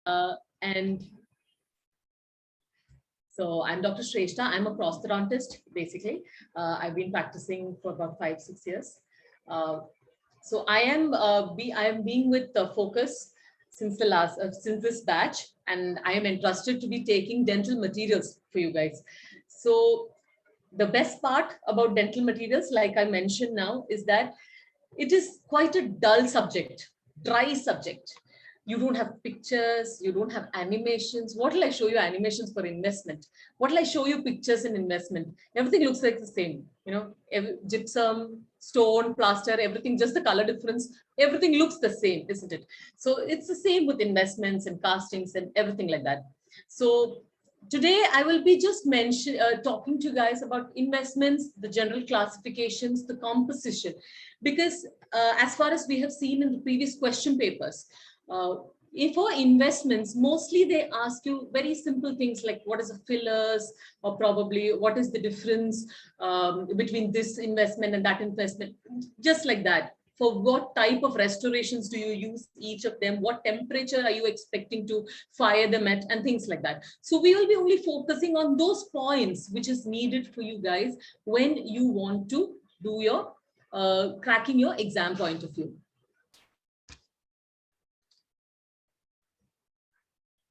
And so I'm Dr. Shrestha. I'm a prosthodontist, basically. I've been practicing for about 5-6 years. So I am being with Focus since since this batch, and I am entrusted to be taking dental materials for you guys. So the best part about dental materials, like I mentioned now, is that it is quite a dull subject, dry subject. You don't have pictures, you don't have animations. What will I show you animations for investment? What will I show you pictures in investment? Everything looks like the same, gypsum, stone, plaster, everything, just the color difference. Everything looks the same, isn't it? So it's the same with investments and castings and everything like that. So today I will be just talking to you guys about investments, the general classifications, the composition, because as far as we have seen in the previous question papers, for investments, mostly they ask you very simple things like what is a fillers, or probably what is the difference between this investment and that investment, just like that. For what type of restorations do you use each of them? What temperature are you expecting to fire them at, and things like that. So we will be only focusing on those points which is needed for you guys when you want to do your cracking your exam point of view.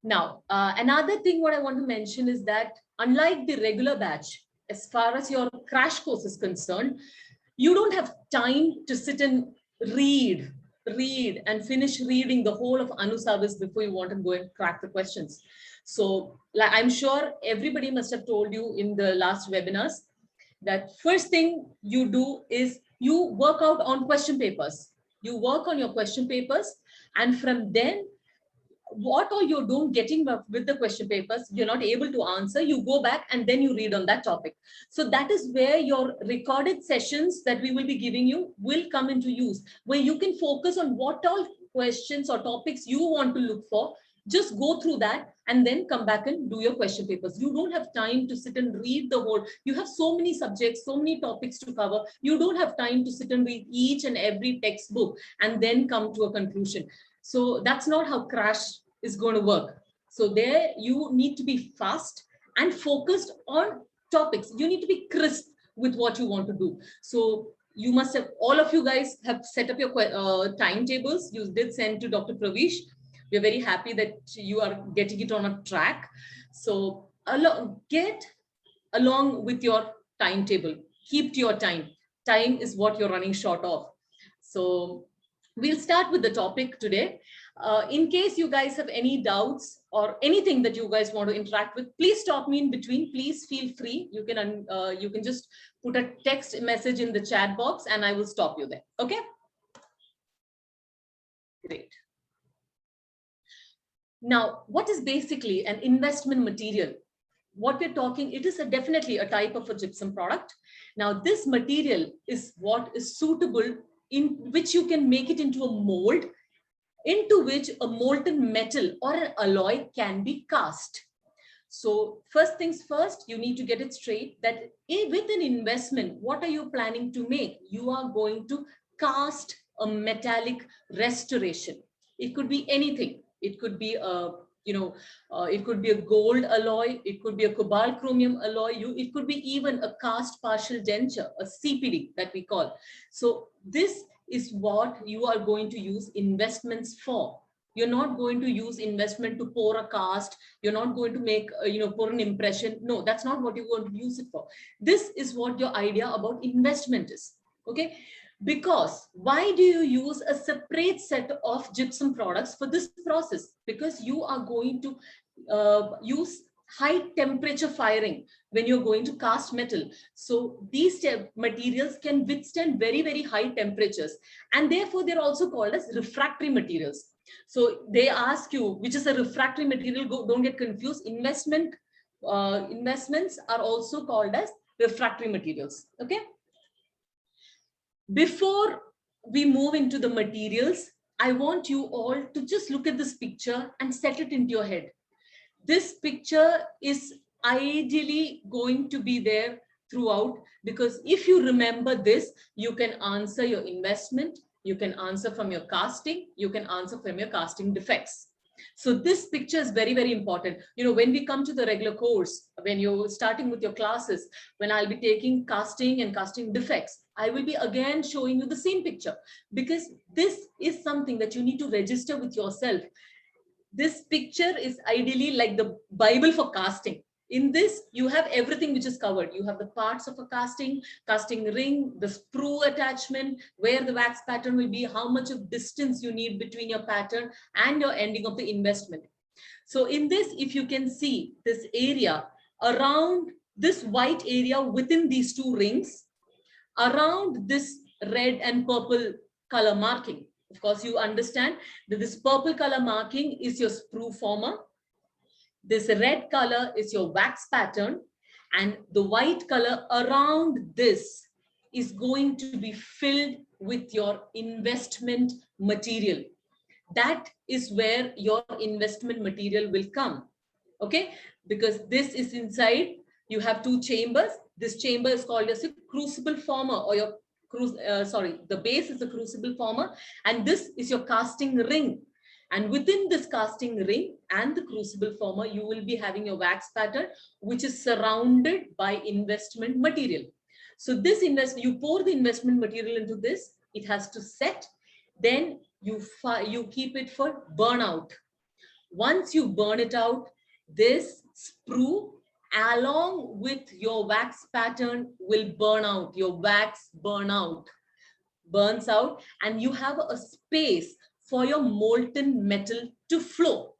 Now, another thing what I want to mention is that unlike the regular batch, as far as your crash course is concerned, you don't have time to sit and read and finish reading the whole of Anusavis before you want to go and crack the questions. So like, I'm sure everybody must have told you in the last webinars that first thing you do is you work out on question papers. You work on your question papers, and from then, what or you don't getting with the question papers, you're not able to answer, you go back and then you read on that topic. So that is where your recorded sessions that we will be giving you will come into use, where you can focus on what all questions or topics you want to look for. Just go through that and then come back and do your question papers. You don't have time to sit and read the whole. You have so many subjects, so many topics to cover. You don't have time to sit and read each and every textbook and then come to a conclusion. So that's not how crash is going to work. So there you need to be fast and focused on topics. You need to be crisp with what you want to do. So you must have, all of you guys have set up your timetables. You did send to Dr. Pravish. We're very happy that you are getting it on a track. So get along with your timetable. Keep to your time. Time is what you're running short of. So we'll start with the topic today. In case you guys have any doubts or anything that you guys want to interact with, please stop me in between. Please feel free. You can just put a text message in the chat box and I will stop you there. Okay? Great. Now, what is basically an investment material? What we're talking, it is definitely a type of a gypsum product. Now, this material is what is suitable, in which you can make it into a mold, into which a molten metal or an alloy can be cast. So first things first, you need to get it straight that with an investment, what are you planning to make? You are going to cast a metallic restoration. It could be anything. It could be it could be a gold alloy. It could be a cobalt chromium alloy. It could be even a cast partial denture, a CPD that we call. So this is what you are going to use investments for. You're not going to use investment to pour a cast. You're not going to make, pour an impression. No, that's not what you're going to use it for. This is what your idea about investment is. Okay. Because why do you use a separate set of gypsum products for this process? Because you are going to use high temperature firing when you're going to cast metal. So these materials can withstand very, very high temperatures. And therefore, they're also called as refractory materials. So they ask you, which is a refractory material, don't get confused. Investments are also called as refractory materials. Okay. Before we move into the materials, I want you all to just look at this picture and set it into your head. This picture is ideally going to be there throughout, because if you remember this, you can answer your investment, you can answer from your casting, you can answer from your casting defects. So this picture is very, very important. When we come to the regular course, when you're starting with your classes, when I'll be taking casting and casting defects, I will be again showing you the same picture, because this is something that you need to register with yourself. This picture is ideally like the Bible for casting. In this, you have everything which is covered. You have the parts of a casting ring, the sprue attachment, where the wax pattern will be, how much of distance you need between your pattern and your ending of the investment. So in this, if you can see this area around this white area within these two rings, around this red and purple color marking, of course, you understand that this purple color marking is your sprue former. This red color is your wax pattern, and the white color around this is going to be filled with your investment material. That is where your investment material will come. Okay, because this is inside. You have two chambers. This chamber is called as a crucible former, or your the base is a crucible former, and this is your casting ring. And within this casting ring and the crucible former, you will be having your wax pattern, which is surrounded by investment material. So this you pour the investment material into this, it has to set, then you keep it for burnout. Once you burn it out, this sprue along with your wax pattern will burn out. Your wax burns out, and you have a space for your molten metal to flow.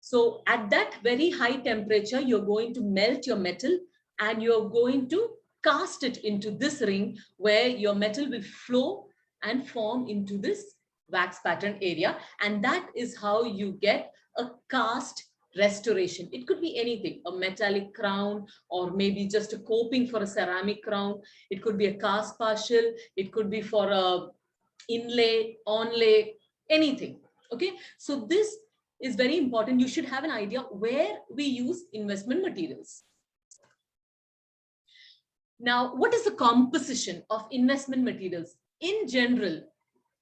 So at that very high temperature, you're going to melt your metal and you're going to cast it into this ring, where your metal will flow and form into this wax pattern area. And that is how you get a cast restoration. It could be anything, a metallic crown, or maybe just a coping for a ceramic crown. It could be a cast partial. It could be for a inlay, onlay, anything. Okay, so this is very important. You should have an idea where we use investment materials. Now, what is the composition of investment materials? In general,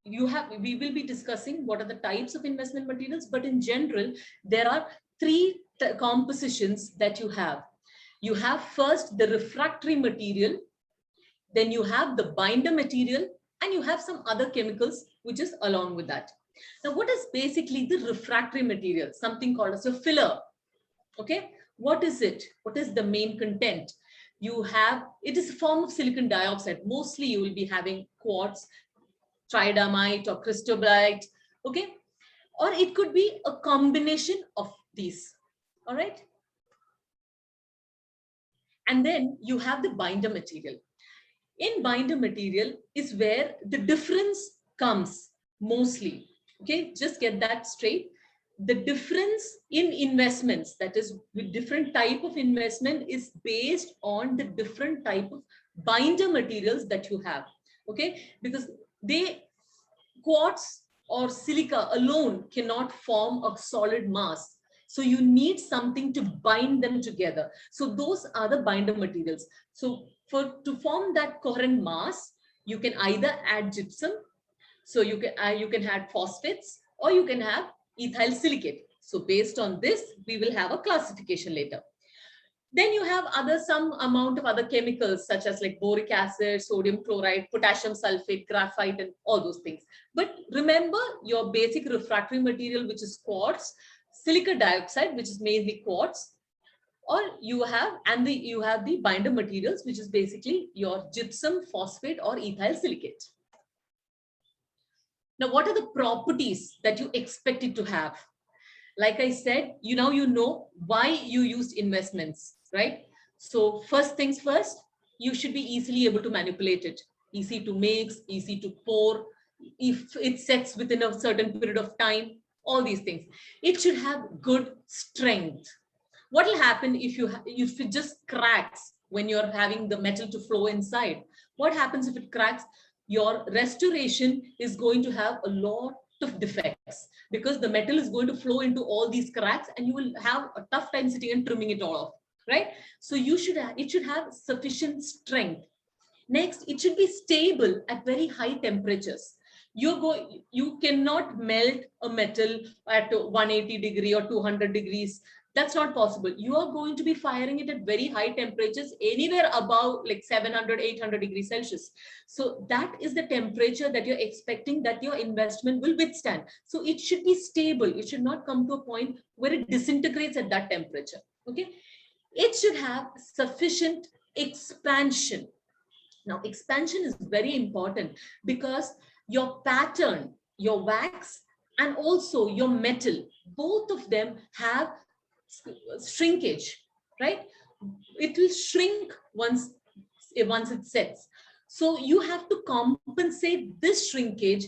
we will be discussing what are the types of investment materials, but in general, there are three compositions that you have. You have first the refractory material, then you have the binder material, and you have some other chemicals which is along with that. Now, what is basically the refractory material? Something called as a filler. Okay, what is it? What is the main content? It is a form of silicon dioxide. Mostly you will be having quartz, tridamite, or cristobalite. Okay, or it could be a combination of these. All right. And then you have the binder material. In binder material is where the difference comes mostly. Okay, just get that straight. The difference in investments, that is with different type of investment, is based on the different type of binder materials that you have. Okay, because quartz or silica alone cannot form a solid mass. So you need something to bind them together. So those are the binder materials. So to form that coherent mass, you can either add gypsum, so you can add phosphates, or you can have ethyl silicate. So based on this, we will have a classification later. Then you have some amount of other chemicals, such as like boric acid, sodium chloride, potassium sulfate, graphite, and all those things. But remember your basic refractory material, which is quartz, silica dioxide, which is mainly quartz, or you have the binder materials, which is basically your gypsum, phosphate, or ethyl silicate. Now, what are the properties that you expect it to have? Like I said, you know why you used investments, right? So first things first, you should be easily able to manipulate it. Easy to mix, easy to pour, if it sets within a certain period of time, all these things. It should have good strength. What will happen if it just cracks when you're having the metal to flow inside? What happens if it cracks? Your restoration is going to have a lot of defects, because the metal is going to flow into all these cracks, and you will have a tough time sitting and trimming it all off, right? So it should have sufficient strength. Next, it should be stable at very high temperatures. You cannot melt a metal at 180 degree or 200 degrees. That's not possible. You are going to be firing it at very high temperatures, anywhere above like 700, 800 degrees Celsius. So that is the temperature that you're expecting that your investment will withstand. So it should be stable. It should not come to a point where it disintegrates at that temperature. Okay. It should have sufficient expansion. Now, expansion is very important because your pattern, your wax, and also your metal, both of them have shrinkage, right? It will shrink once it sets. So you have to compensate this shrinkage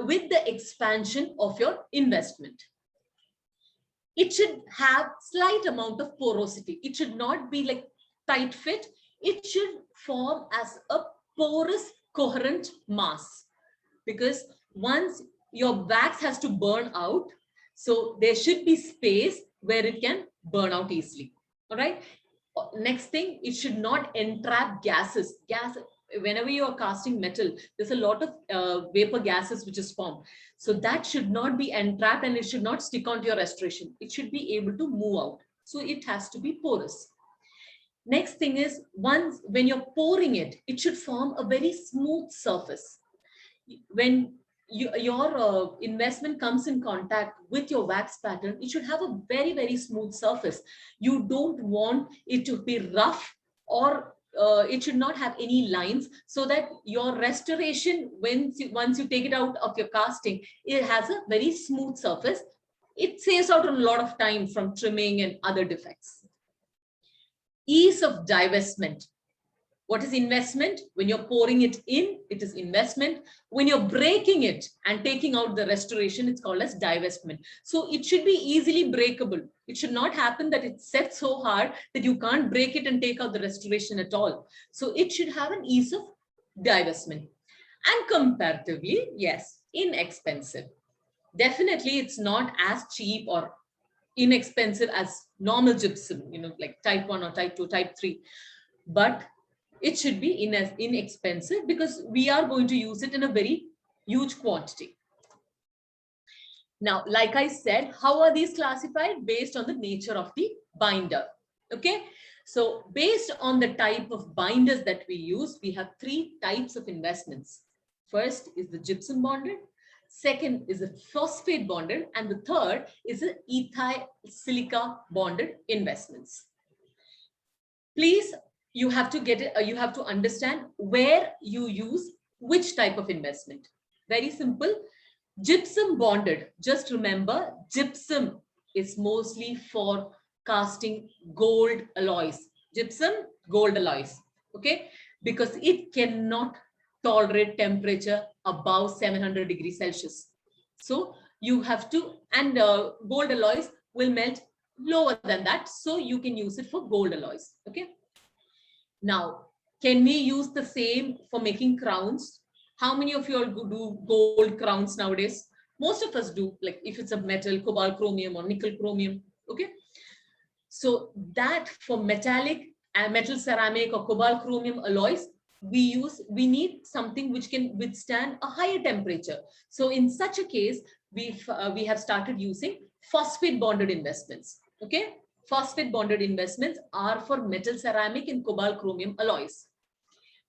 with the expansion of your investment. It should have slight amount of porosity. It should not be like tight fit. It should form as a porous, coherent mass, because once your wax has to burn out, so there should be space where it can burn out easily. All right. Next thing, it should not entrap gases. Whenever you are casting metal, there's a lot of vapor gases which is formed. So that should not be entrapped and it should not stick onto your restoration. It should be able to move out. So it has to be porous. Next thing is, when you're pouring it, it should form a very smooth surface. When your investment comes in contact with your wax pattern, it should have a very, very smooth surface. You don't want it to be rough, or it should not have any lines, so that your restoration, once you take it out of your casting, it has a very smooth surface. It saves out a lot of time from trimming and other defects. Ease of divestment. What is investment? When you're pouring it in, it is investment. When you're breaking it and taking out the restoration, it's called as divestment. So it should be easily breakable. It should not happen that it sets so hard that you can't break it and take out the restoration at all. So it should have an ease of divestment. And comparatively, yes, inexpensive. Definitely, it's not as cheap or inexpensive as normal gypsum, like type 1 or type 2, type 3. But it should be inexpensive because we are going to use it in a very huge quantity. Now, like I said, how are these classified? Based on the nature of the binder. Okay. So based on the type of binders that we use, we have 3 types of investments. First is the gypsum bonded. Second is a phosphate bonded. And the third is the ethyl silica bonded investments. Please, you have to get it, you have to understand where you use which type of investment. Very simple. Gypsum bonded, just remember, gypsum is mostly for casting gold alloys. Gypsum, gold alloys. Okay, because it cannot tolerate temperature above 700 degrees Celsius. So you have to, and gold alloys will melt lower than that, so you can use it for gold alloys. Okay. Now, can we use the same for making crowns? How many of you all do gold crowns nowadays? Most of us do, like if it's a metal, cobalt chromium or nickel chromium. Okay. So that for metallic and metal ceramic or cobalt chromium alloys, we need something which can withstand a higher temperature. So in such a case, we have started using phosphate bonded investments. Okay. Phosphate bonded investments are for metal ceramic and cobalt chromium alloys.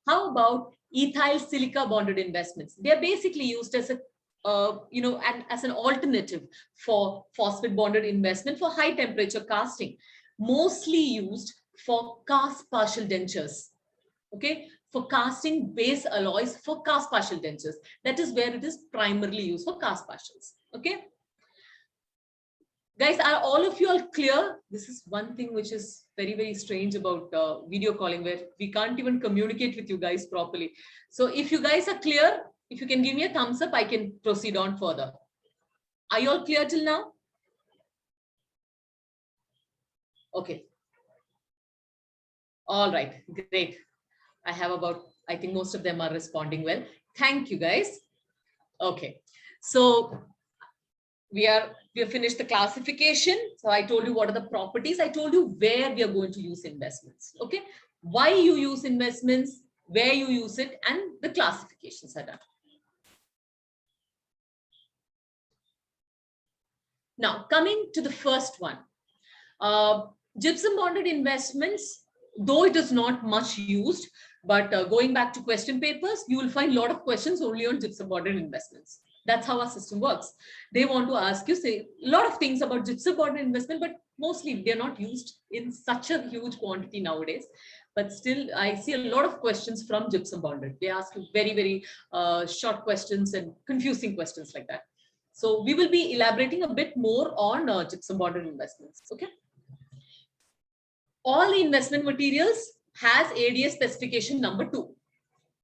How about ethyl silica bonded investments? They are basically used as a as an alternative for phosphate bonded investment for high temperature casting, mostly used for cast partial dentures. Okay, for casting base alloys for cast partial dentures. That is where it is primarily used, for cast partials. Okay. Guys, are all of you all clear? This is one thing which is very, very strange about video calling, where we can't even communicate with you guys properly. So if you guys are clear, if you can give me a thumbs up, I can proceed on further. Are you all clear till now? Okay. All right, great. I have about, I think most of them are responding well. Thank you, guys. Okay. So we have finished the classification. So I told you what are the properties. I told you where we are going to use investments. Okay. Why you use investments, where you use it, and the classifications are done. Now, coming to the first one, gypsum bonded investments, though it is not much used, but going back to question papers, you will find a lot of questions only on gypsum bonded investments. That's how our system works. They want to ask you, say, a lot of things about gypsum bonded investment, but mostly they're not used in such a huge quantity nowadays. But still, I see a lot of questions from gypsum bonded. They ask you very, very short questions and confusing questions like that. So we will be elaborating a bit more on gypsum bonded investments. Okay. All the investment materials has ADS specification number 2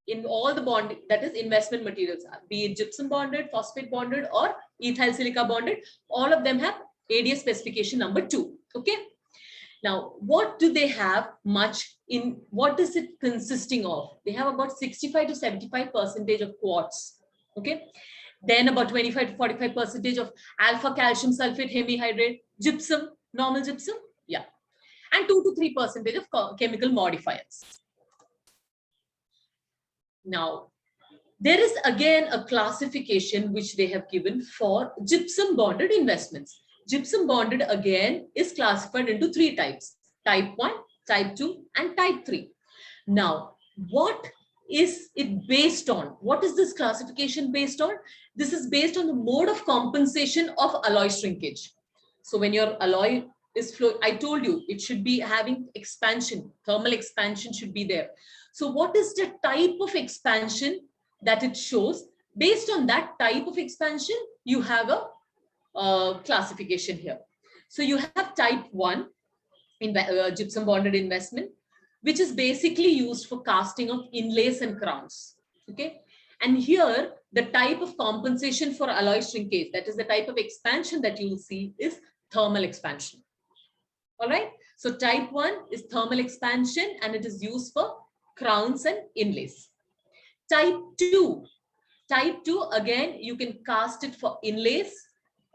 in all the bond, that is investment materials, be it gypsum bonded, phosphate bonded, or ethyl silica bonded. All of them have ADS specification number 2. Okay. Now, what do they have much in? What is it consisting of? They have about 65 to 75% of quartz. Okay. Then about 25 to 45% of alpha calcium sulfate hemihydrate, gypsum, normal gypsum. Yeah. And 2 to 3% of chemical modifiers. Now, there is again a classification which they have given for gypsum bonded investments. Gypsum bonded again is classified into 3 types: type 1, type 2, and type 3. Now, what is it based on? What is this classification based on? This is based on the mode of compensation of alloy shrinkage. So when your alloy is flow, I told you it should be having expansion, thermal expansion should be there. So what is the type of expansion that it shows? Based on that type of expansion, you have a classification here. So you have type 1 in gypsum bonded investment, which is basically used for casting of inlays and crowns. Okay. And here, the type of compensation for alloy shrinkage, that is the type of expansion that you will see, is thermal expansion. All right. So type 1 is thermal expansion, and it is used for crowns and inlays. Type 2. Type 2, again, you can cast it for inlays,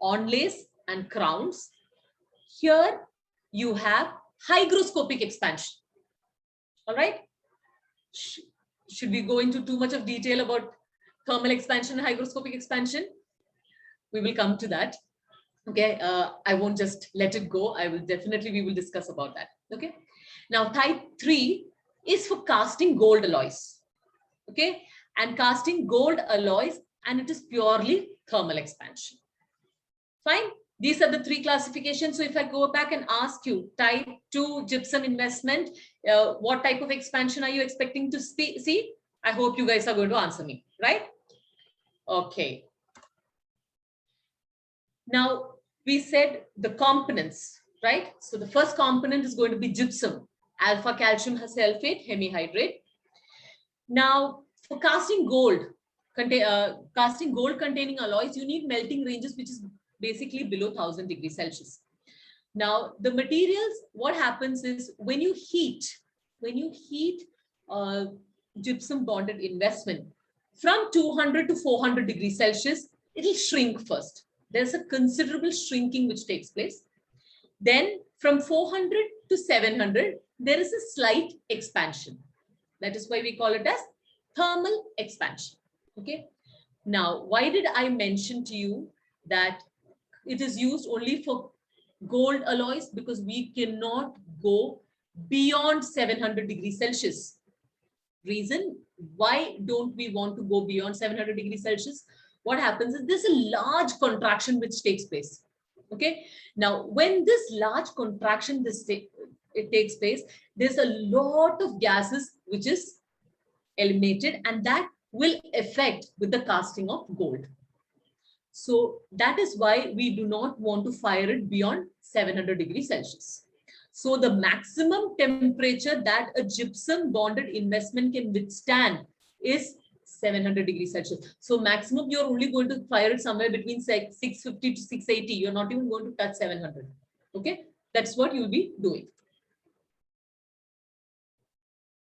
onlays, and crowns. Here, you have hygroscopic expansion. All right. Should we go into too much of detail about thermal expansion and hygroscopic expansion? We will come to that. Okay. I won't just let it go. We will discuss about that. Okay. Now, type 3 is for casting gold alloys. Okay. And casting gold alloys, and it is purely thermal expansion. Fine. These are the 3 classifications. So if I go back and ask you, type 2 gypsum investment, what type of expansion are you expecting to see? I hope you guys are going to answer me, right? Okay. Now, we said the components, right? So the first component is going to be gypsum, alpha calcium sulfate hemihydrate. Now, for casting gold containing alloys, you need melting ranges which is basically below 1000 degrees Celsius. Now, the materials, what happens is when you heat gypsum bonded investment from 200 to 400 degrees Celsius, it will shrink first. There's a considerable shrinking which takes place. Then from 400 to 700, there is a slight expansion. That is why we call it as thermal expansion. Okay. Now, why did I mention to you that it is used only for gold alloys? Because we cannot go beyond 700 degrees Celsius. Reason why don't we want to go beyond 700 degrees Celsius? What happens is there's a large contraction which takes place. Okay. Now, when this large contraction it takes place, there's a lot of gases which is eliminated, and that will affect with the casting of gold. So that is why we do not want to fire it beyond 700 degrees Celsius. So the maximum temperature that a gypsum bonded investment can withstand is 700 degrees Celsius. So maximum, you're only going to fire it somewhere between 650 to 680. You're not even going to touch 700. Okay. That's what you'll be doing.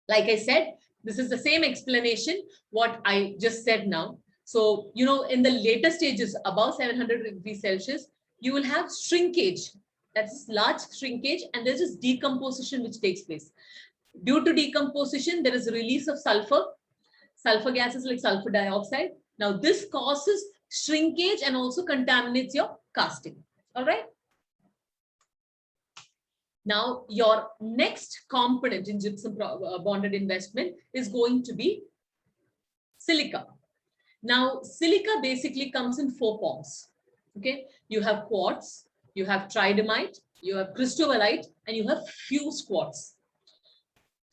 Like I said, this is the same explanation what I just said now. So, in the later stages above 700 degrees Celsius, you will have shrinkage. That's large shrinkage, and there's this decomposition which takes place. Due to decomposition, there is a release of sulfur gases like sulfur dioxide. Now, this causes shrinkage and also contaminates your casting. All right. Now, your next component in gypsum bonded investment is going to be silica. Now, silica basically comes in 4 forms. Okay, you have quartz, you have tridymite, you have cristobalite, and you have fused quartz.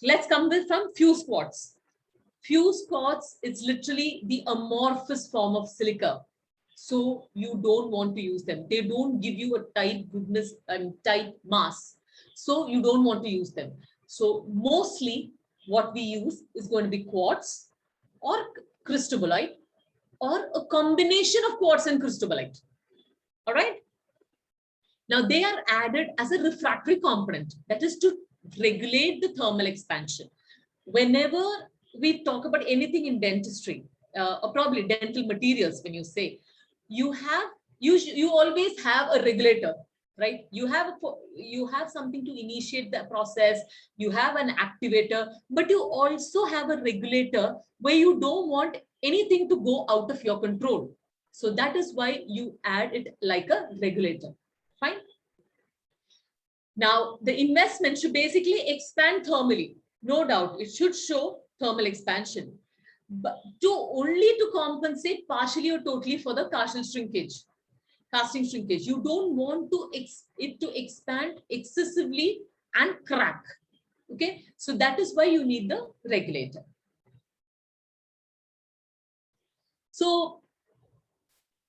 Let's come with from fused quartz. Fused quartz is literally the amorphous form of silica. So you don't want to use them. They don't give you a tight goodness and tight mass. So you don't want to use them. So mostly what we use is going to be quartz or cristobalite or a combination of quartz and cristobalite. All right. Now they are added as a refractory component, that is to regulate the thermal expansion. Whenever we talk about anything in dentistry, or probably dental materials, when you say, you always have a regulator, right? You have something to initiate the process, you have an activator, but you also have a regulator where you don't want anything to go out of your control. So that is why you add it like a regulator. Fine. Now, the investment should basically expand thermally. No doubt, it should show thermal expansion, but only to compensate partially or totally for the casting shrinkage. You don't want it to expand excessively and crack. Okay, so that is why you need the regulator. So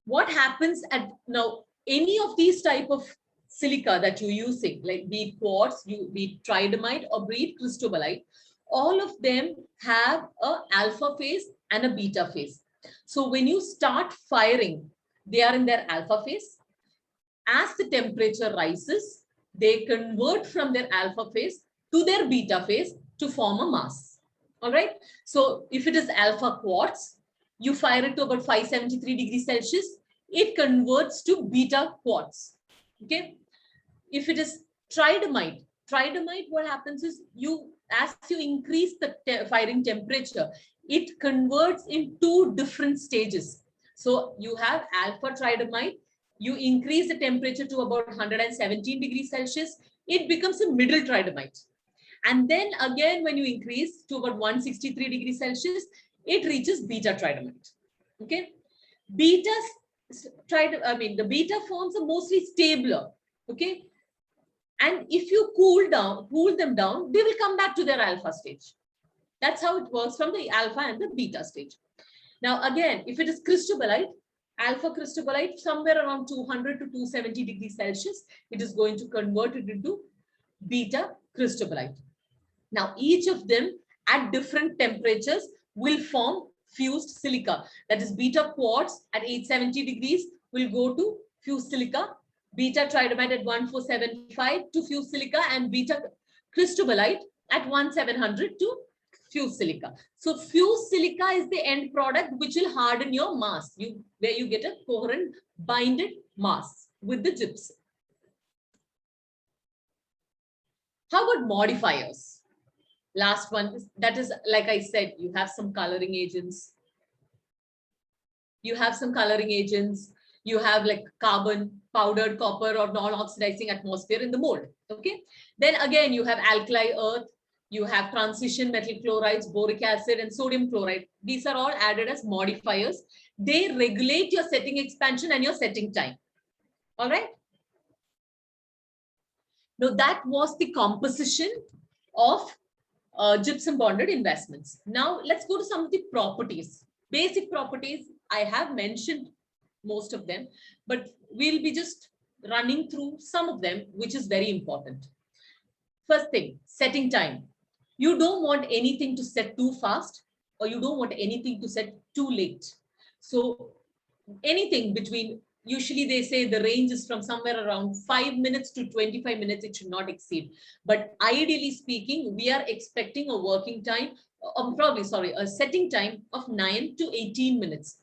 what happens at now, any of these type of silica that you're using, like be it quartz, be it tridymite, or be it cristobalite, all of them have a alpha phase and a beta phase. So when you start firing, they are in their alpha phase. As the temperature rises, they convert from their alpha phase to their beta phase to form a mass. All right. So if it is alpha quartz, you fire it to about 573 degrees Celsius, it converts to beta quartz. Okay. If it is tridymite, what happens is as you increase the firing temperature, it converts in 2 different stages. So you have alpha tridymite, you increase the temperature to about 117 degrees Celsius, it becomes a middle tridymite. And then again, when you increase to about 163 degrees Celsius, it reaches beta tridymite. Okay. The beta forms are mostly stabler. Okay. And if you cool them down, they will come back to their alpha stage. That's how it works from the alpha and the beta stage. Now, again, if it is cristobalite, alpha cristobalite, somewhere around 200 to 270 degrees Celsius, it is going to convert it into beta cristobalite. Now, each of them at different temperatures will form fused silica. That is, beta quartz at 870 degrees will go to fused silica, beta tridymite at 1475 to fused silica, and beta cristobalite at 1700 to fused silica. So fused silica is the end product which will harden your mass, where you get a coherent binded mass with the gypsum. How about modifiers? Last one, that is, like I said, you have some coloring agents. You have like carbon, powdered copper, or non-oxidizing atmosphere in the mold. Okay. Then again, you have alkali earth, you have transition metal chlorides, boric acid, and sodium chloride. These are all added as modifiers. They regulate your setting expansion and your setting time. All right. Now that was the composition of gypsum bonded investments. Now let's go to some of the properties. Basic properties, I have mentioned most of them, but we'll be just running through some of them, which is very important. First thing, setting time. You don't want anything to set too fast, or you don't want anything to set too late. So anything between, usually they say the range is from somewhere around 5 minutes to 25 minutes, it should not exceed. But ideally speaking, we are expecting a working time, a setting time of 9 to 18 minutes.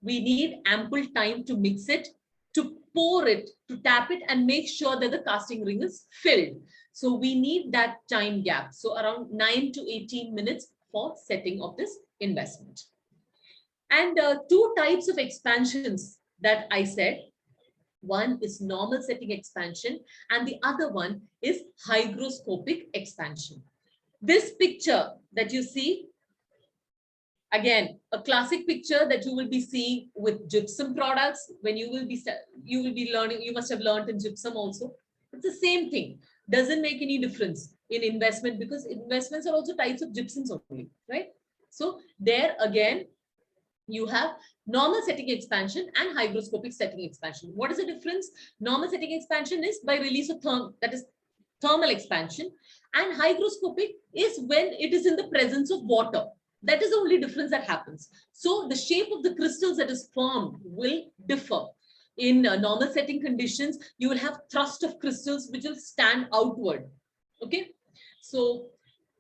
We need ample time to mix it, to pour it, to tap it, and make sure that the casting ring is filled. So we need that time gap. So around 9 to 18 minutes for setting of this investment. And 2 types of expansions that I said. One is normal setting expansion and the other one is hygroscopic expansion. This picture that you see, again, a classic picture that you will be seeing with gypsum products when you will be learning, you must have learned in gypsum also. It's the same thing. Doesn't make any difference in investment because investments are also types of gypsums only, right? So there again, you have normal setting expansion and hygroscopic setting expansion. What is the difference? Normal setting expansion is by release of that is thermal expansion, and hygroscopic is when it is in the presence of water. That is the only difference that happens. So the shape of the crystals that is formed will differ. In normal setting conditions, you will have thrust of crystals which will stand outward. Okay, so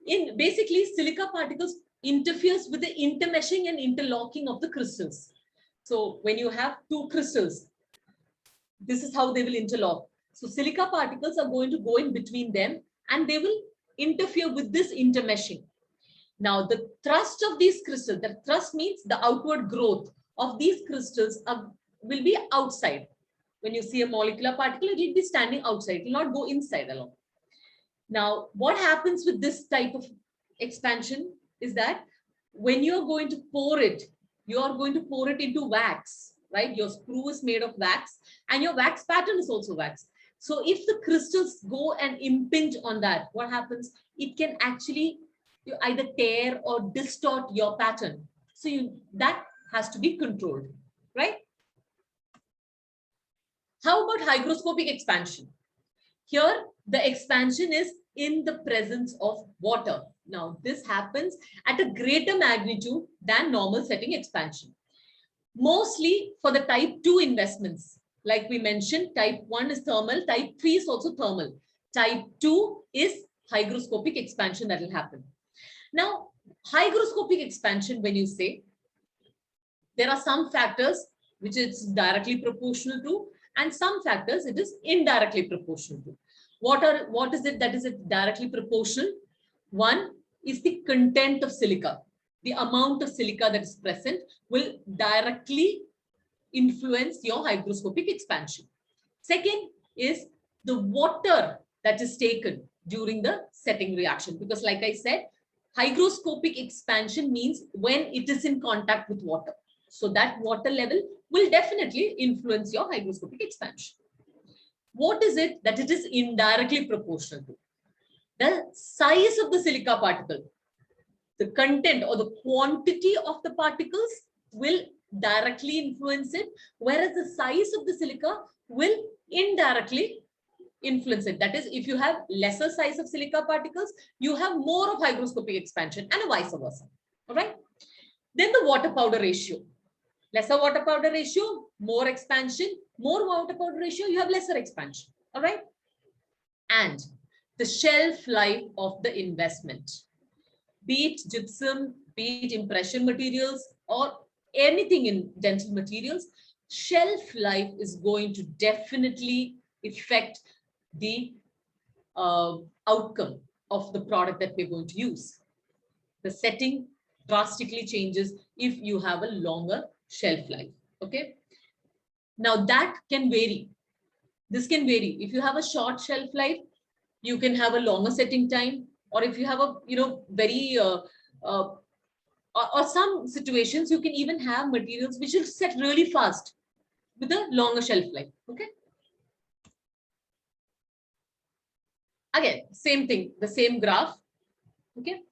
in basically silica particles interferes with the intermeshing and interlocking of the crystals. So when you have two crystals, this is how they will interlock. So silica particles are going to go in between them and they will interfere with this intermeshing. Now the thrust of these crystals, the thrust means the outward growth of these crystals will be outside. When you see a molecular particle, it will be standing outside, it will not go inside along. Now, what happens with this type of expansion is that when you're going to pour it, you are going to pour it into wax, right? Your sprue is made of wax and your wax pattern is also wax. So if the crystals go and impinge on that, what happens? It can actually either tear or distort your pattern. So that has to be controlled, right? How about hygroscopic expansion? Here, the expansion is in the presence of water. Now, this happens at a greater magnitude than normal setting expansion. Mostly for the type 2 investments. Like we mentioned, type 1 is thermal, type 3 is also thermal. Type 2 is hygroscopic expansion that will happen. Now, hygroscopic expansion, when you say, there are some factors which it's directly proportional to, and some factors it is indirectly proportional to. What is it that is directly proportional? One is the content of silica. The amount of silica that is present will directly influence your hygroscopic expansion. Second is the water that is taken during the setting reaction. Because like I said, hygroscopic expansion means when it is in contact with water. So that water level will definitely influence your hygroscopic expansion. What is it that it is indirectly proportional to? The size of the silica particle, the content or the quantity of the particles will directly influence it, whereas the size of the silica will indirectly influence it. That is, if you have lesser size of silica particles, you have more of hygroscopic expansion and vice versa. All right. Then the water powder ratio. Lesser water powder ratio, more expansion. More water powder ratio, you have lesser expansion. All right. And the shelf life of the investment, be it gypsum, be it impression materials, or anything in dental materials, shelf life is going to definitely affect the outcome of the product that we're going to use. The setting drastically changes if you have a longer shelf life. Okay. Now that can vary. This can vary. If you have a short shelf life, you can have a longer setting time, or if you have a very or some situations you can even have materials which will set really fast with a longer shelf life. Okay. Again, same thing, the same graph. Okay.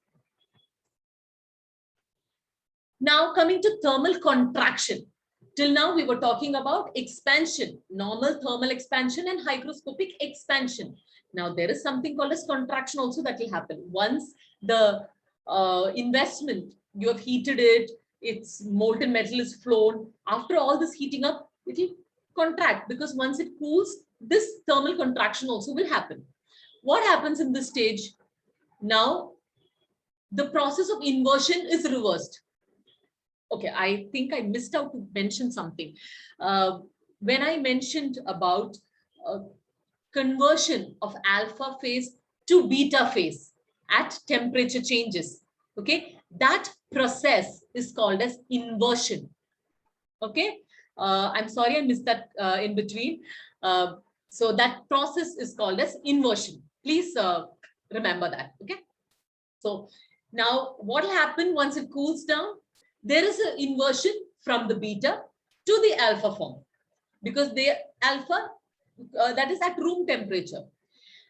Now coming to thermal contraction. Till now we were talking about expansion, normal thermal expansion and hygroscopic expansion. Now there is something called as contraction also that will happen. Once the investment, you have heated it, its molten metal is flown. After all this heating up, it will contract, because once it cools, this thermal contraction also will happen. What happens in this stage? Now the process of inversion is reversed. Okay, I think I missed out to mention something. When I mentioned about conversion of alpha phase to beta phase at temperature changes, okay, that process is called as inversion. Okay, I'm sorry, I missed that in between. So that process is called as inversion. Please remember that. Okay. So now what will happen once it cools down? There is an inversion from the beta to the alpha form, because the alpha, that is at room temperature.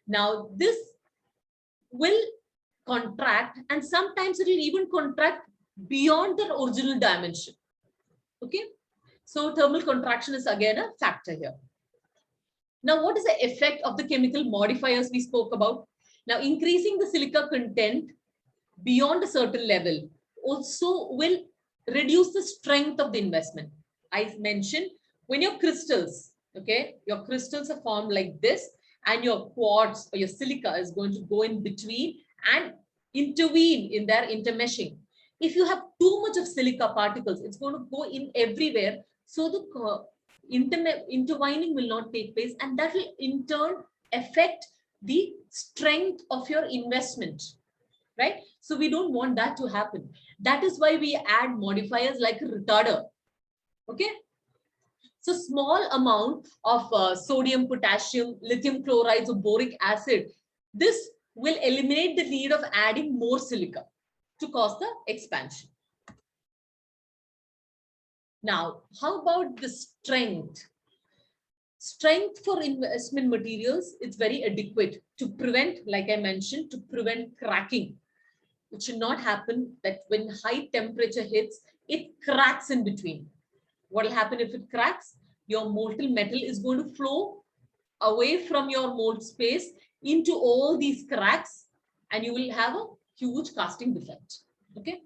Now this will contract, and sometimes it will even contract beyond the original dimension. Okay. So thermal contraction is again a factor here. Now, what is the effect of the chemical modifiers we spoke about? Now, increasing the silica content beyond a certain level also will reduce the strength of the investment. I mentioned when your crystals, okay, your crystals are formed like this, and your quartz or your silica is going to go in between and intervene in their intermeshing. If you have too much of silica particles, it's going to go in everywhere. So the intertwining will not take place, and that will in turn affect the strength of your investment, right? So we don't want that to happen. That is why we add modifiers like a retarder. Okay. So small amount of sodium, potassium, lithium chlorides, or boric acid, this will eliminate the need of adding more silica to cause the expansion. Now, how about the strength? Strength for investment materials, it's very adequate to prevent, like I mentioned, to prevent cracking. It should not happen that when high temperature hits, it cracks in between. What will happen if it cracks? Your molten metal is going to flow away from your mold space into all these cracks, and you will have a huge casting defect. Okay.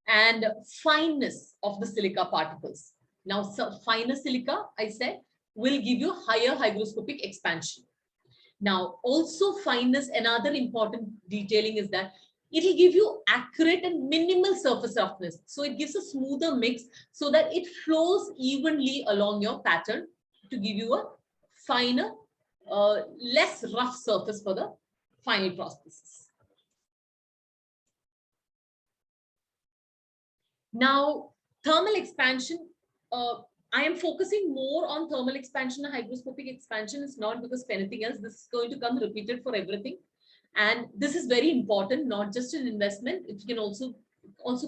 And fineness of the silica particles. Now, finer silica, I said, will give you higher hygroscopic expansion. Now, also fineness, another important detailing is that it will give you accurate and minimal surface roughness. So it gives a smoother mix so that it flows evenly along your pattern to give you a finer, less rough surface for the final prosthesis. Now, thermal expansion, I am focusing more on thermal expansion and hygroscopic expansion. It's not because of anything else. This is going to come repeated for everything. And this is very important, not just in investment. It can also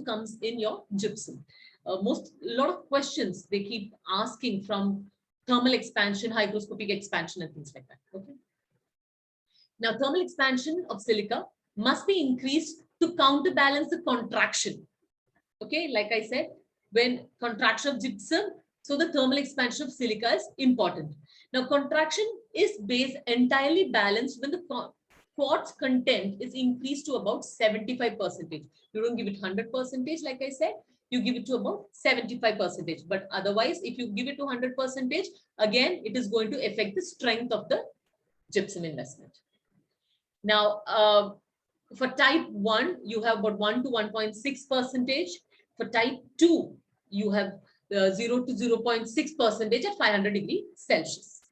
comes in your gypsum. A lot of questions they keep asking from thermal expansion, hygroscopic expansion, and things like that. Okay. Now, thermal expansion of silica must be increased to counterbalance the contraction. Okay, like I said, when contraction of gypsum, so the thermal expansion of silica is important. Now, contraction is based entirely balanced when the quartz content is increased to about 75%. You don't give it 100%, like I said, you give it to about 75%. But otherwise, if you give it to 100%, again, it is going to affect the strength of the gypsum investment. Now, for type 1, you have about 1 to 1.6%. For type 2, you have 0 to 0.6% at 500 degrees Celsius.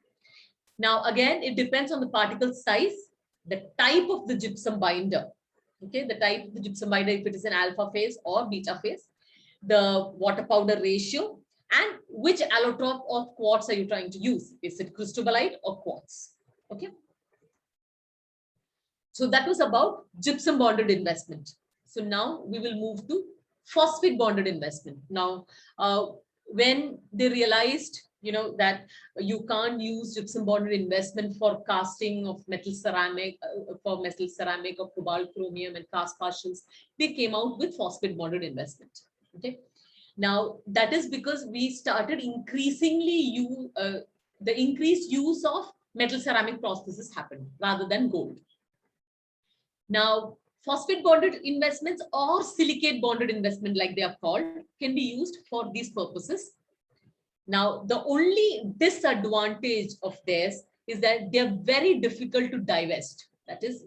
Now, again, it depends on the particle size, the type of the gypsum binder. Okay, the type of the gypsum binder, if it is an alpha phase or beta phase, the water powder ratio, and which allotrope of quartz are you trying to use? Is it cristobalite or quartz? Okay. So that was about gypsum bonded investment. So now we will move to phosphate bonded investment. Now, when they realized, that you can't use gypsum bonded investment for casting of metal ceramic, or cobalt chromium and cast partials, they came out with phosphate bonded investment. Okay. Now, that is because we started increasingly the increased use of metal ceramic prosthesis happened rather than gold. Now, phosphate bonded investments or silicate bonded investment, like they are called, can be used for these purposes. Now, the only disadvantage of this is that they are very difficult to divest. That is,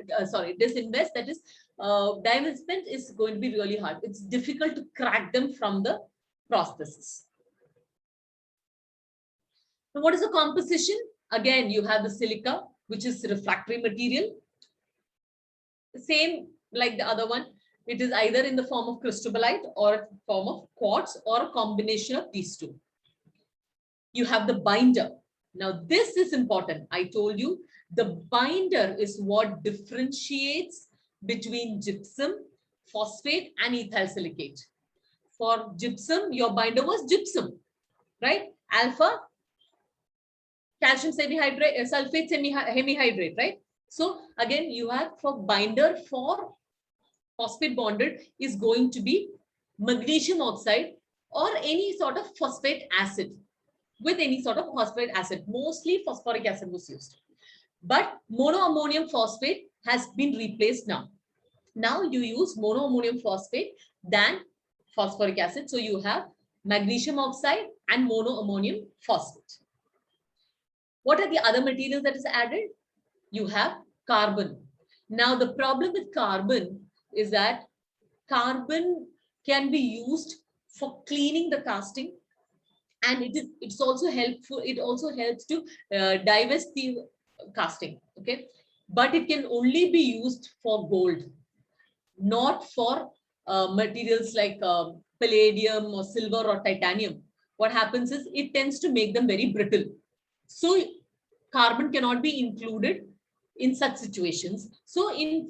disinvest. That is, divestment is going to be really hard. It's difficult to crack them from the prosthesis. So what is the composition? Again, you have the silica, which is refractory material. Same like the other one. It is either in the form of cristobalite or a form of quartz or a combination of these two. You have the binder. Now this is important. I told you the binder is what differentiates between gypsum, phosphate and ethyl silicate. For gypsum, your binder was gypsum, right? Alpha, calcium semihydrate, sulfate hemihydrate, right? So again, you have for binder for phosphate bonded is going to be magnesium oxide or any sort of phosphate acid with any sort of phosphate acid. Mostly phosphoric acid was used. But monoammonium phosphate has been replaced now. Now you use monoammonium phosphate than phosphoric acid. So you have magnesium oxide and monoammonium phosphate. What are the other materials that is added? You have carbon. Now the problem with carbon is that carbon can be used for cleaning the casting, and it's also helpful. It also helps to divest the casting. Okay, but it can only be used for gold, not for materials like palladium or silver or titanium. What happens is it tends to make them very brittle. So carbon cannot be included in such situations. So you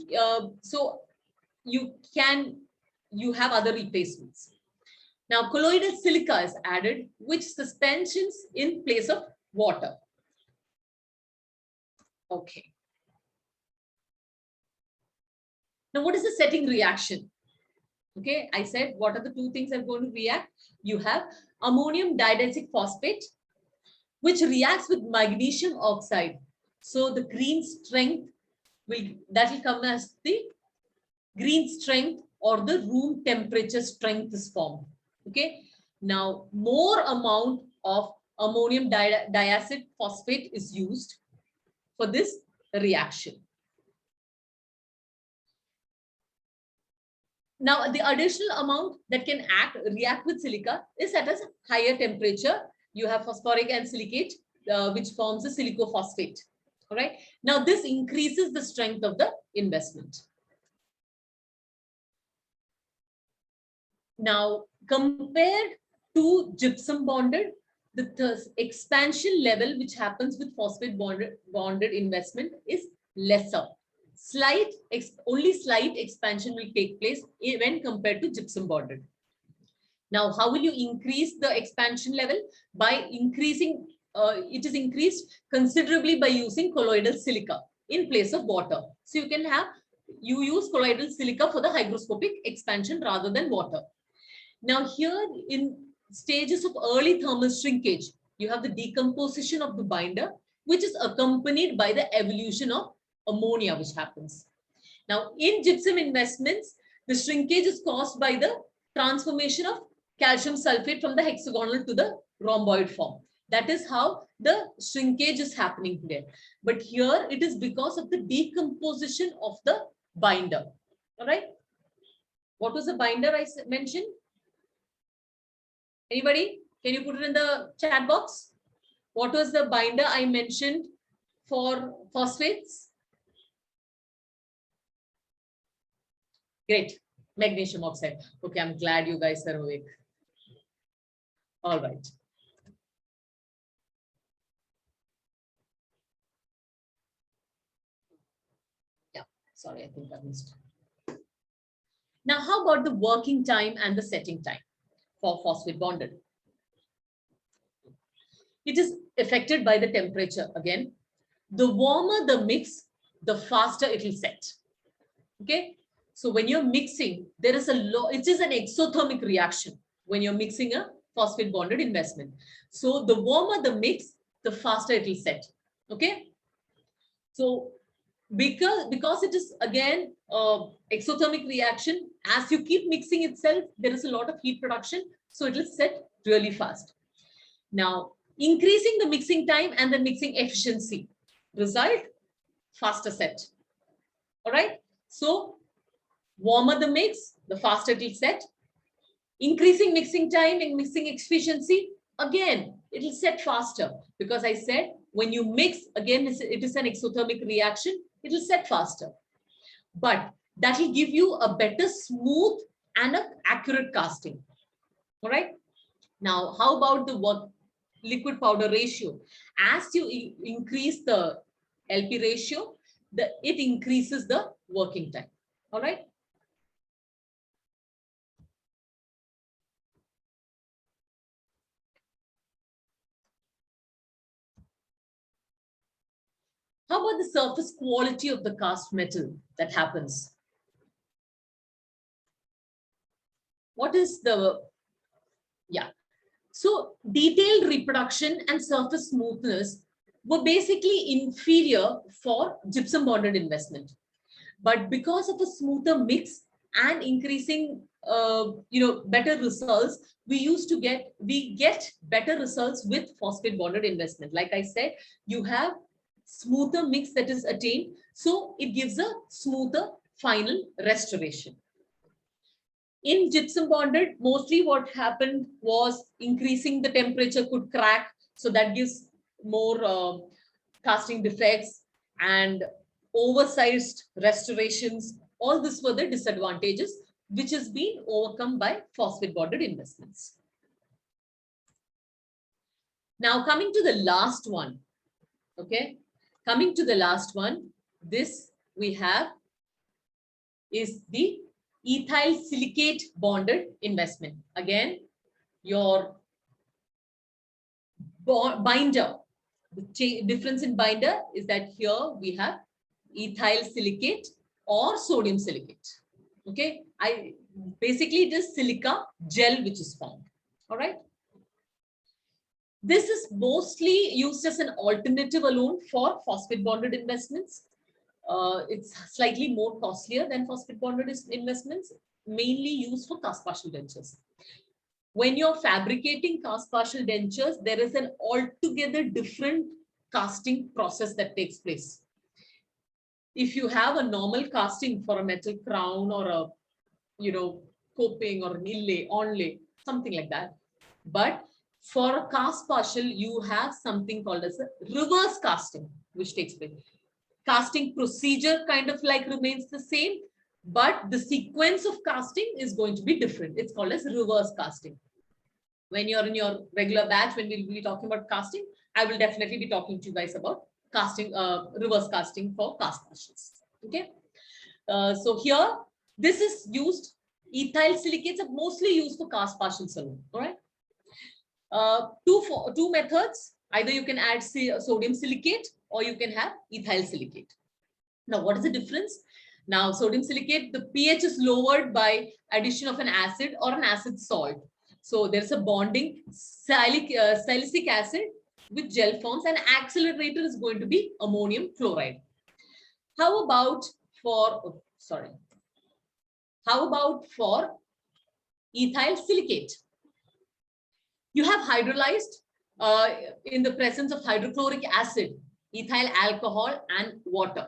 have other replacements. Now colloidal silica is added, which suspensions in place of water. Okay. Now what is the setting reaction? Okay, I said what are the two things that are going to react? You have ammonium diadencic phosphate, which reacts with magnesium oxide. So the green strength will come as the green strength or the room temperature strength is formed. Okay. Now more amount of ammonium diacid phosphate is used for this reaction. Now the additional amount that can react with silica is at a higher temperature. You have phosphoric and silicate, which forms a silicophosphate. All right. Now this increases the strength of the investment. Now compared to gypsum bonded, the expansion level which happens with phosphate bonded investment is lesser. Only slight expansion will take place when compared to gypsum bonded. Now, how will you increase the expansion level? By increasing, it is increased considerably by using colloidal silica in place of water. So you use colloidal silica for the hygroscopic expansion rather than water. Now here in stages of early thermal shrinkage, you have the decomposition of the binder, which is accompanied by the evolution of ammonia, which happens. Now in gypsum investments, the shrinkage is caused by the transformation of calcium sulfate from the hexagonal to the rhomboid form. That is how the shrinkage is happening there. But here it is because of the decomposition of the binder. All right. What was the binder I mentioned? Anybody? Can you put it in the chat box? What was the binder I mentioned for phosphates? Great. Magnesium oxide. Okay, I'm glad you guys are awake. All right. Yeah, sorry, I think I missed. Now, how about the working time and the setting time for phosphate bonded? It is affected by the temperature again. The warmer the mix, the faster it will set. Okay. So when you're mixing, there is it is an exothermic reaction when you're mixing a phosphate bonded investment. So the warmer the mix, the faster it will set. Okay. So because it is again exothermic reaction, as you keep mixing itself, there is a lot of heat production. So it will set really fast. Now, increasing the mixing time and the mixing efficiency. Result, faster set. All right. So warmer the mix, the faster it will set. Increasing mixing time and mixing efficiency, again, it will set faster because I said when you mix, again, it is an exothermic reaction, it will set faster. But that will give you a better smooth and an accurate casting. All right. Now, how about the liquid powder ratio? As you increase the LP ratio, it increases the working time. All right. How about the surface quality of the cast metal that happens? What is the, yeah. So detailed reproduction and surface smoothness were basically inferior for gypsum bonded investment. But because of a smoother mix and increasing, better results, we get better results with phosphate bonded investment. Like I said, you have smoother mix that is attained. So it gives a smoother final restoration. In gypsum bonded, mostly what happened was increasing the temperature could crack. So that gives more casting defects and oversized restorations. All this were the disadvantages, which has been overcome by phosphate bonded investments. Now coming to the last one. Okay. Coming to the last one, this we have is the ethyl silicate bonded investment. Again, your binder, the difference in binder is that here we have ethyl silicate or sodium silicate. Okay, basically it is silica gel which is formed. All right. This is mostly used as an alternative alone for phosphate bonded investments. It's slightly more costlier than phosphate bonded investments, mainly used for cast partial dentures. When you're fabricating cast partial dentures, there is an altogether different casting process that takes place. If you have a normal casting for a metal crown or a, coping or an inlay, onlay, something like that. But for a cast partial, you have something called as a reverse casting, which takes place. Casting procedure kind of like remains the same, but the sequence of casting is going to be different. It's called as reverse casting. When you're in your regular batch, when we'll be talking about casting, I will definitely be talking to you guys about casting, reverse casting for cast partials. Okay. So here, this is used, ethyl silicates are mostly used for cast partials alone. All right. Two methods. Either you can add sodium silicate or you can have ethyl silicate. Now, what is the difference? Now, sodium silicate, the pH is lowered by addition of an acid or an acid salt. So there's a bonding silicic acid with gel forms, and accelerator is going to be ammonium chloride. How about for, How about for ethyl silicate? You have hydrolyzed in the presence of hydrochloric acid, ethyl alcohol, and water.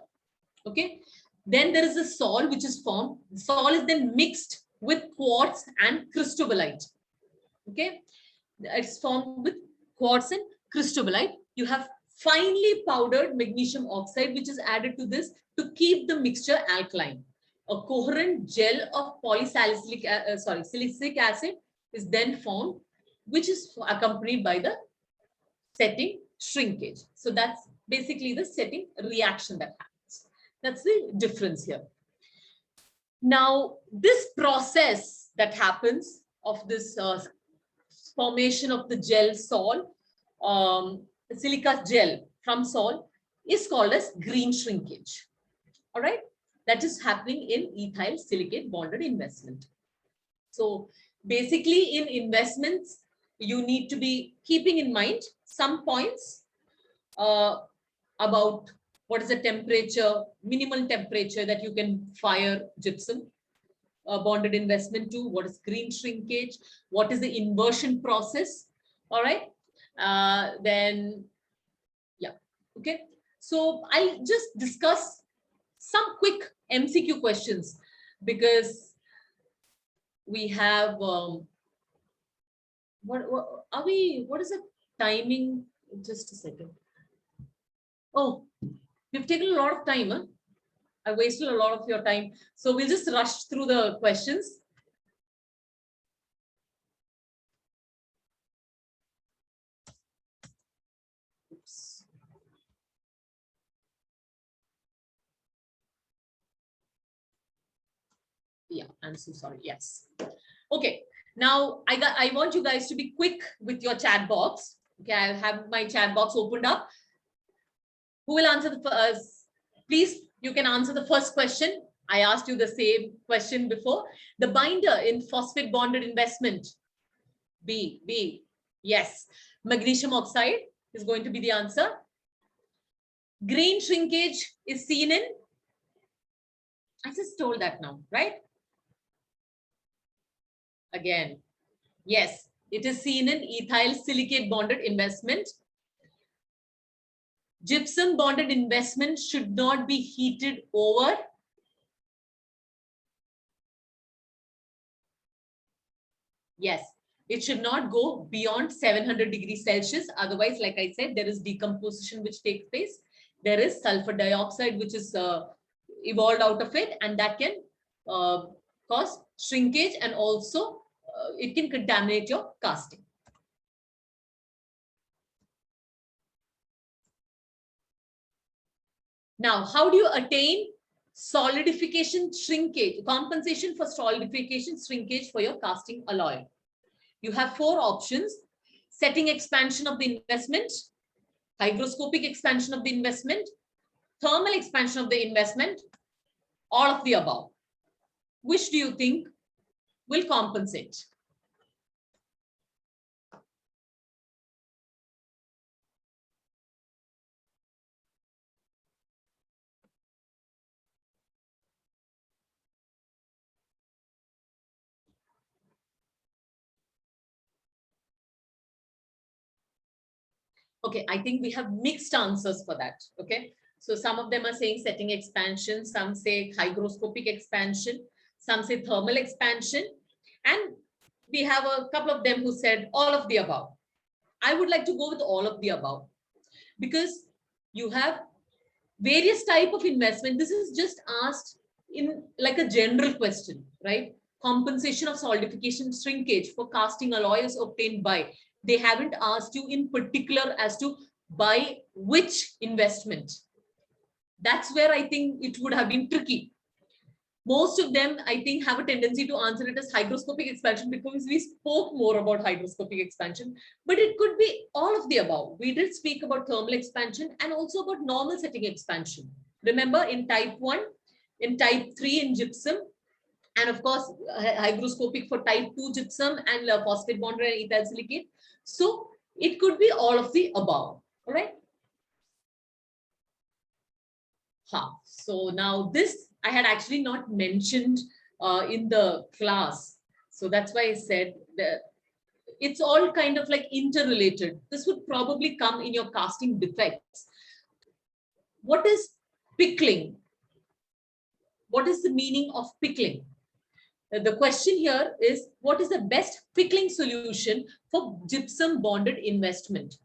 Okay. Then there is a sol which is formed. The sol is then mixed with quartz and cristobalite. Okay. It's formed with quartz and cristobalite. You have finely powdered magnesium oxide, which is added to this to keep the mixture alkaline. A coherent gel of polysalicylic silicic acid is then formed, which is accompanied by the setting shrinkage. So that's basically the setting reaction that happens. That's the difference here. Now, this process that happens of this formation of the gel sol, silica gel from sol, is called as green shrinkage. All right. That is happening in ethyl silicate bonded investment. So basically in investments, you need to be keeping in mind some points about what is the temperature, minimal temperature that you can fire gypsum bonded investment to, what is green shrinkage, what is the inversion process. All right. Then, yeah. Okay. So I'll just discuss some quick MCQ questions because we have, what is the timing? Just a second. Oh, we've taken a lot of time. Huh? I wasted a lot of your time. So we'll just rush through the questions. Oops. Yeah, I'm so sorry. Yes. Okay. Now I want you guys to be quick with your chat box. Okay, I have my chat box opened up. Who will answer the first? Please, you can answer the first question. I asked you the same question before. The binder in phosphate bonded investment. B. Yes. Magnesium oxide is going to be the answer. Grain shrinkage is seen in. I just told that now, right? Again, yes, it is seen in ethyl silicate bonded investment. Gypsum bonded investment should not be heated over. Yes, it should not go beyond 700 degrees Celsius. Otherwise, like I said, there is decomposition which takes place. There is sulfur dioxide which is evolved out of it, and that can cause shrinkage, and also it can contaminate your casting. Now, how do you attain solidification shrinkage, compensation for solidification shrinkage for your casting alloy? You have 4 options: setting expansion of the investment, hygroscopic expansion of the investment, thermal expansion of the investment, all of the above. Which do you think will compensate? Okay, I think we have mixed answers for that. Okay, so some of them are saying setting expansion, some say hygroscopic expansion, some say thermal expansion, and we have a couple of them who said all of the above. I would like to go with all of the above, because you have various type of investment. This is just asked in like a general question, right? Compensation of solidification shrinkage for casting alloys obtained by. They haven't asked you in particular as to by which investment. That's where I think it would have been tricky. Most of them, I think, have a tendency to answer it as hygroscopic expansion because we spoke more about hygroscopic expansion, but it could be all of the above. We did speak about thermal expansion and also about normal setting expansion. Remember, in type 1, in type 3 in gypsum, and of course, hygroscopic for type 2 gypsum and phosphate bonded and ethyl silicate. So it could be all of the above, all right? So now this I had actually not mentioned in the class. So that's why I said that it's all kind of like interrelated. This would probably come in your casting defects. What is pickling? What is the meaning of pickling? The question here is, what is the best pickling solution for gypsum bonded investment?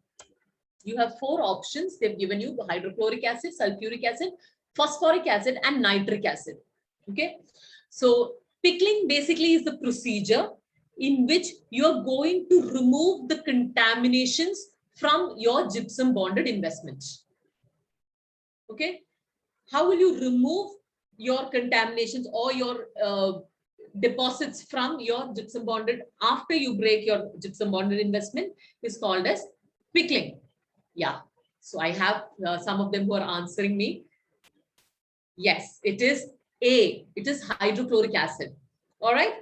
You have 4 options. They've given you hydrochloric acid, sulfuric acid, phosphoric acid, and nitric acid. Okay. So pickling basically is the procedure in which you're going to remove the contaminations from your gypsum bonded investment. Okay. How will you remove your contaminations or your deposits from your gypsum bonded after you break your gypsum bonded investment is called as pickling. Yeah. So I have some of them who are answering me. Yes, it is A. It is hydrochloric acid. All right.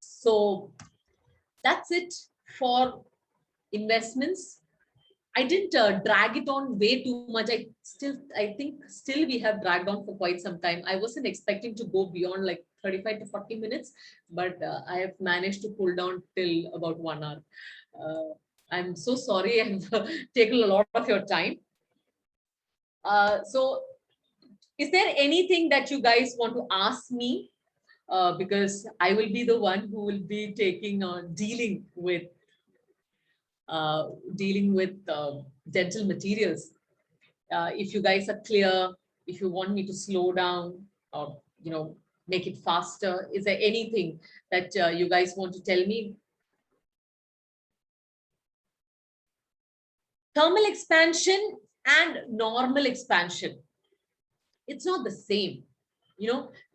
So that's it for investments. I didn't drag it on way too much. I think still we have dragged on for quite some time. I wasn't expecting to go beyond like 35 to 40 minutes, but I have managed to pull down till about 1 hour. I'm so sorry I've taken a lot of your time. So is there anything that you guys want to ask me? Because I will be the one who will be taking on dealing with dental materials. If you guys are clear, if you want me to slow down or, make it faster. Is there anything that you guys want to tell me? Thermal expansion and normal expansion, it's not the same.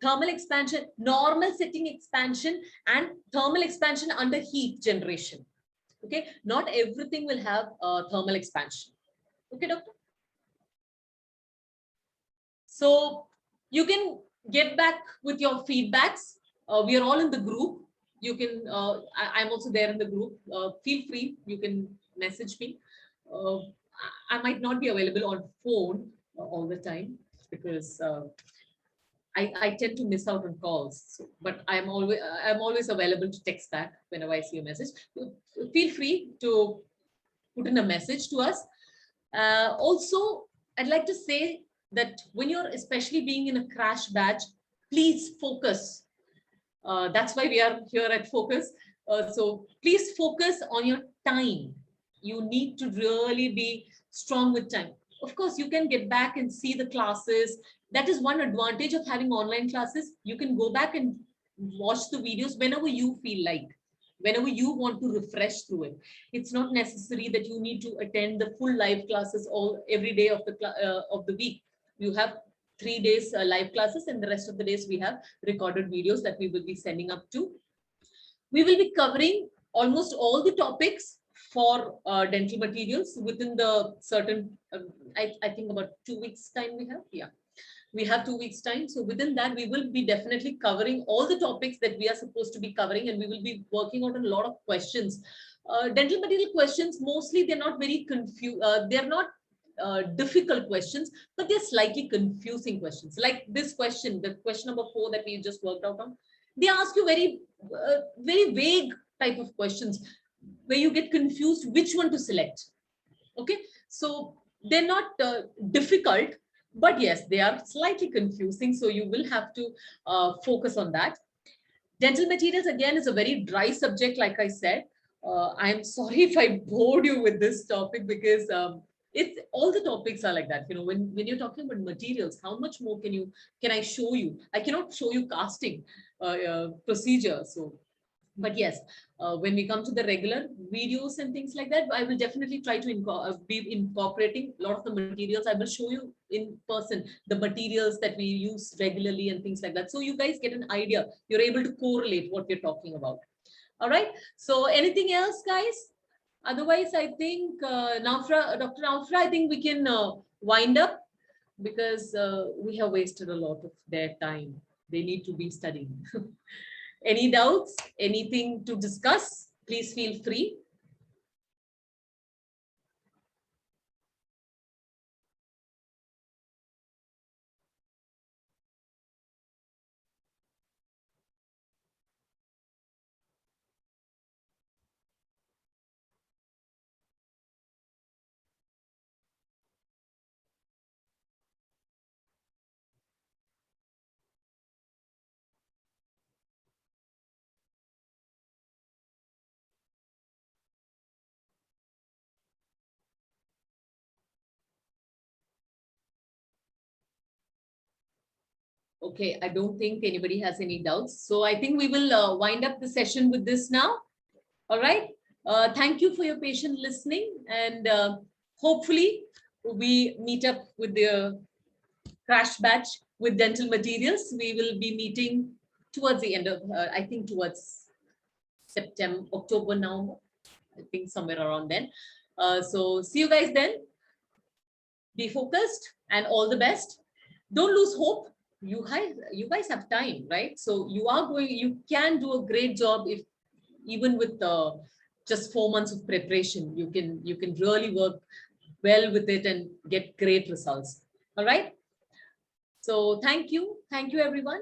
Thermal expansion, normal setting expansion, and thermal expansion under heat generation. Okay, not everything will have thermal expansion. Okay, doctor? So you can get back with your feedbacks. We are all in the group. You can, I'm also there in the group. Feel free, you can message me. I might not be available on phone all the time because I tend to miss out on calls, but I'm always available to text back whenever I see a message. Feel free to put in a message to us. Also, I'd like to say that when you're especially being in a crash batch, please focus. That's why we are here at Focus. So please focus on your time. You need to really be strong with time. Of course, you can get back and see the classes. That is one advantage of having online classes. You can go back and watch the videos whenever you feel like, whenever you want to refresh through it. It's not necessary that you need to attend the full live classes every day of the week. You have 3 days live classes, and the rest of the days we have recorded videos that we will be sending up to. We will be covering almost all the topics for dental materials within the certain, I think about 2 weeks time we have. Yeah, we have 2 weeks time. So within that, we will be definitely covering all the topics that we are supposed to be covering, and we will be working on a lot of questions. Dental material questions, mostly they're not very confused. They're not difficult questions, but they're slightly confusing questions. Like this question, the question number 4 that we just worked out on, they ask you very vague type of questions where you get confused which one to select. Okay, so they're not difficult, but yes, they are slightly confusing. So you will have to focus on that. Dental materials, again, is a very dry subject, like I said. I'm sorry if I bored you with this topic because it's all the topics are like that. When you're talking about materials, how much more can I show you? I cannot show you casting procedure. So, but yes, when we come to the regular videos and things like that, I will definitely try to be incorporating a lot of the materials. I will show you in person the materials that we use regularly and things like that. So you guys get an idea. You're able to correlate what we're talking about. All right. So anything else, guys? Otherwise, I think Dr. Naufra, I think we can wind up because we have wasted a lot of their time. They need to be studying. Any doubts? Anything to discuss? Please feel free. Okay, I don't think anybody has any doubts. So I think we will wind up the session with this now. All right. Thank you for your patient listening, and hopefully we meet up with the crash batch with dental materials. We will be meeting towards the end of, I think towards September, October, November, I think somewhere around then. So see you guys then. Be focused and all the best. Don't lose hope. You guys have time, right? So you can do a great job if even with just 4 months of preparation, you can really work well with it and get great results. All right. So thank you everyone.